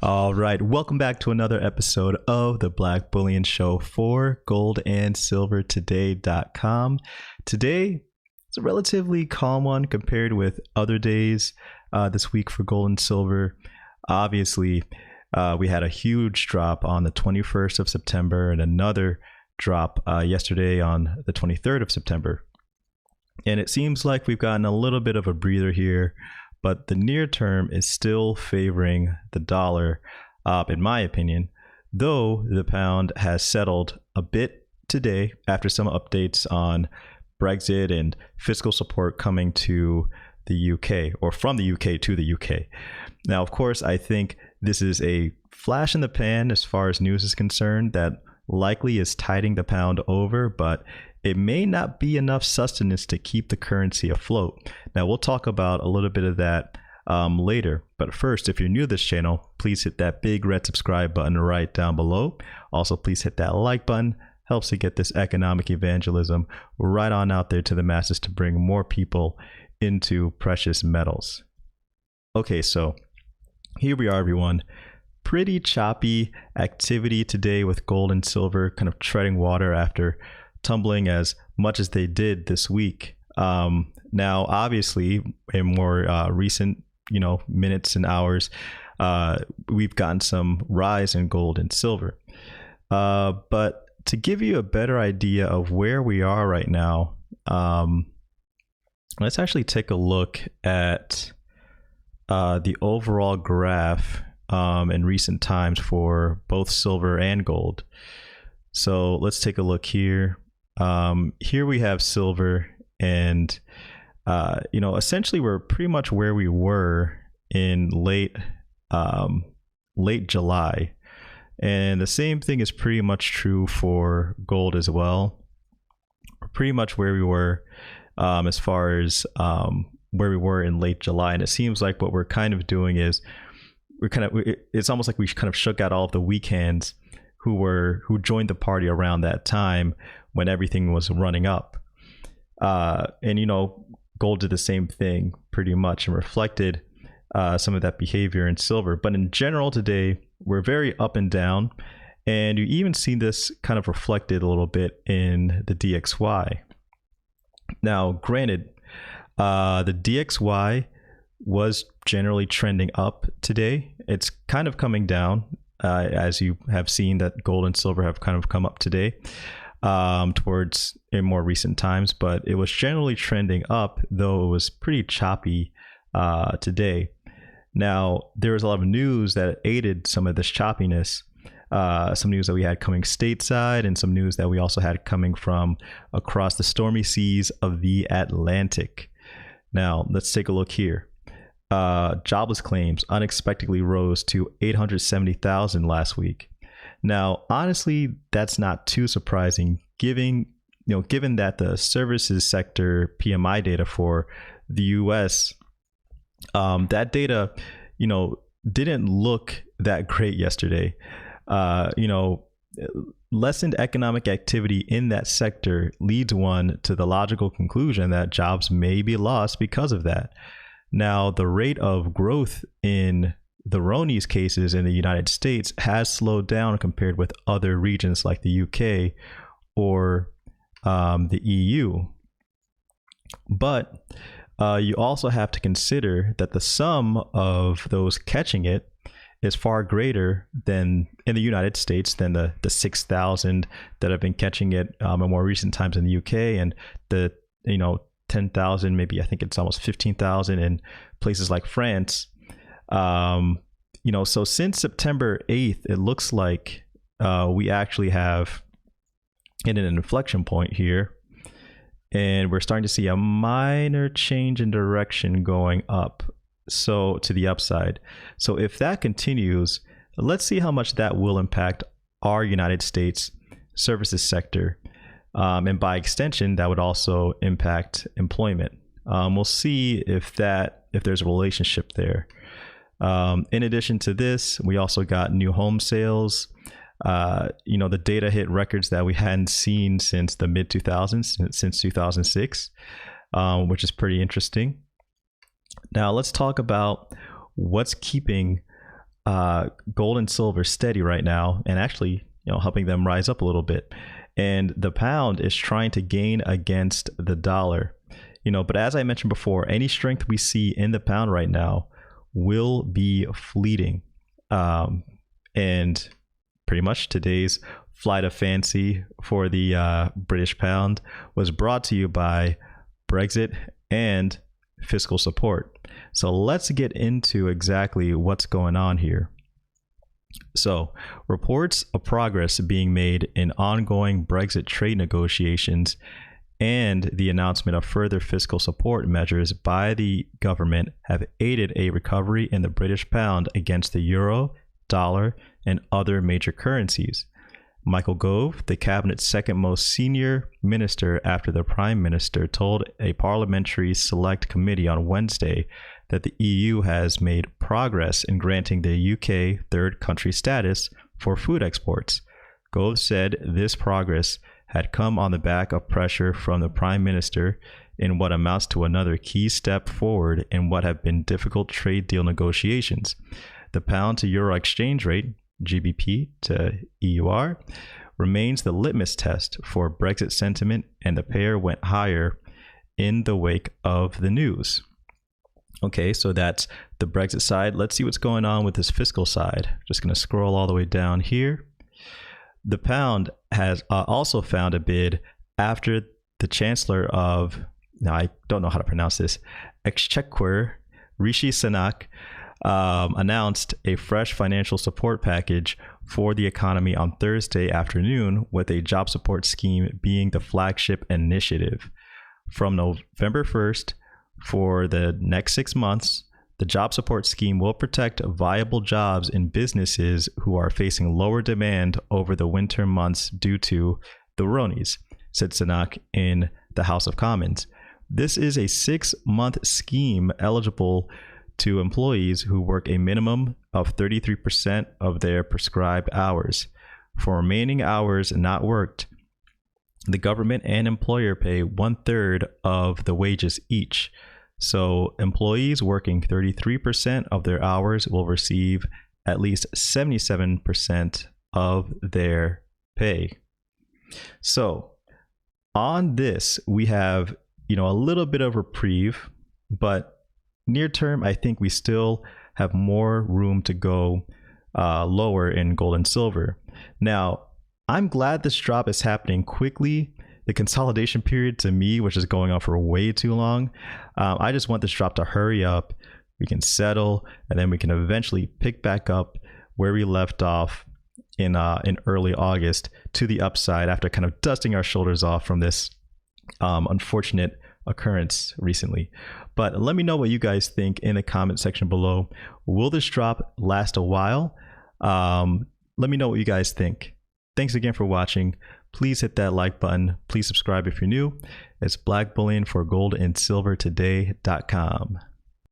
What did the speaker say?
All right, welcome back to another episode of the Black Bullion Show for goldandsilvertoday.com. Today, it's a relatively calm one compared with other days this week for gold and silver. Obviously, we had a huge drop on the 21st of September and another drop yesterday on the 23rd of September. And it seems like we've gotten a little bit of a breather here, but the near term is still favoring the dollar, in my opinion, though the pound has settled a bit today after some updates on Brexit and fiscal support coming to the UK, or from the UK to the UK. Now, of course, I think this is a flash in the pan as far as news is concerned that likely is tiding the pound over, but it may not be enough sustenance to keep the currency afloat. Now, we'll talk about a little bit of that later. But first, if you're new to this channel, please hit that big red subscribe button right down below. Also, please hit that like button. Helps to get this economic evangelism right on out there to the masses to bring more people into precious metals. Okay, so here we are, everyone. Pretty choppy activity today with gold and silver kind of treading water after tumbling as much as they did this week. Now, obviously, in more recent, minutes and hours, we've gotten some rise in gold and silver. But to give you a better idea of where we are right now, let's actually take a look at the overall graph in recent times for both silver and gold. So let's take a look here. Here we have silver, and essentially we're pretty much where we were in late July, and the same thing is pretty much true for gold as well. We're pretty much where we were as far as where we were in late July, and it seems like what we're kind of doing is it's almost like we kind of shook out all of the weak hands who joined the party around that time when everything was running up. And gold did the same thing pretty much and reflected some of that behavior in silver. But in general today, we're very up and down. And you even see this kind of reflected a little bit in the DXY. Now, granted, the DXY was generally trending up today. It's kind of coming down, as you have seen that gold and silver have kind of come up today towards in more recent times, but it was generally trending up, though it was pretty choppy today. Now, there was a lot of news that aided some of this choppiness, some news that we had coming stateside and some news that we also had coming from across the stormy seas of the Atlantic. Now, let's take a look here. Jobless claims unexpectedly rose to 870,000 last week. Now, honestly, that's not too surprising, given that the services sector PMI data for the U.S. That data, didn't look that great yesterday. Lessened economic activity in that sector leads one to the logical conclusion that jobs may be lost because of that. Now, the rate of growth in the Roni's cases in the United States has slowed down compared with other regions like the UK or the EU. But you also have to consider that the sum of those catching it is far greater than in the United States than the 6,000 that have been catching it in more recent times in the UK, and the 10,000, maybe I think it's almost 15,000 in places like France. So since September 8th, it looks like we actually have hit an inflection point here, and we're starting to see a minor change in direction going up, so to the upside. So if that continues, let's see how much that will impact our United States services sector. And by extension, that would also impact employment. We'll see if there's a relationship there. In addition to this, we also got new home sales. The data hit records that we hadn't seen since the mid 2000s, since 2006, which is pretty interesting. Now let's talk about what's keeping gold and silver steady right now, and actually, helping them rise up a little bit. And the pound is trying to gain against the dollar. But as I mentioned before, any strength we see in the pound right now will be fleeting. And pretty much today's flight of fancy for the British pound was brought to you by Brexit and fiscal support. So let's get into exactly what's going on here. So, reports of progress being made in ongoing Brexit trade negotiations and the announcement of further fiscal support measures by the government have aided a recovery in the British pound against the euro, dollar, and other major currencies. Michael Gove, the cabinet's second most senior minister after the prime minister, told a parliamentary select committee on Wednesday that the EU has made progress in granting the UK third country status for food exports. Gove said this progress had come on the back of pressure from the prime minister in what amounts to another key step forward in what have been difficult trade deal negotiations. The pound to euro exchange rate, GBP to EUR, remains the litmus test for Brexit sentiment, and the pair went higher in the wake of the news. Okay, so that's the Brexit side. Let's see what's going on with this fiscal side. Just going to scroll all the way down here. The pound has also found a bid after the Chancellor of, now I don't know how to pronounce this, Exchequer, Rishi Sunak, announced a fresh financial support package for the economy on Thursday afternoon, with a job support scheme being the flagship initiative. From November 1st, for the next 6 months, the job support scheme will protect viable jobs in businesses who are facing lower demand over the winter months due to the Ronies, said Sunak in the House of Commons. This is a 6-month scheme eligible to employees who work a minimum of 33% of their prescribed hours. For remaining hours not worked, the government and employer pay 1/3 of the wages each. So employees working 33% of their hours will receive at least 77% of their pay. So on this, we have, a little bit of reprieve, but near term, I think we still have more room to go lower in gold and silver. Now, I'm glad this drop is happening quickly. The consolidation period, to me, which is going on for way too long, I just want this drop to hurry up. We can settle, and then we can eventually pick back up where we left off in early August to the upside after kind of dusting our shoulders off from this unfortunate occurrence recently. But let me know what you guys think in the comment section below. Will this drop last a while? Let me know what you guys think. Thanks again for watching. Please hit that like button. Please subscribe if you're new. It's Black Bullion for goldandsilvertoday.com.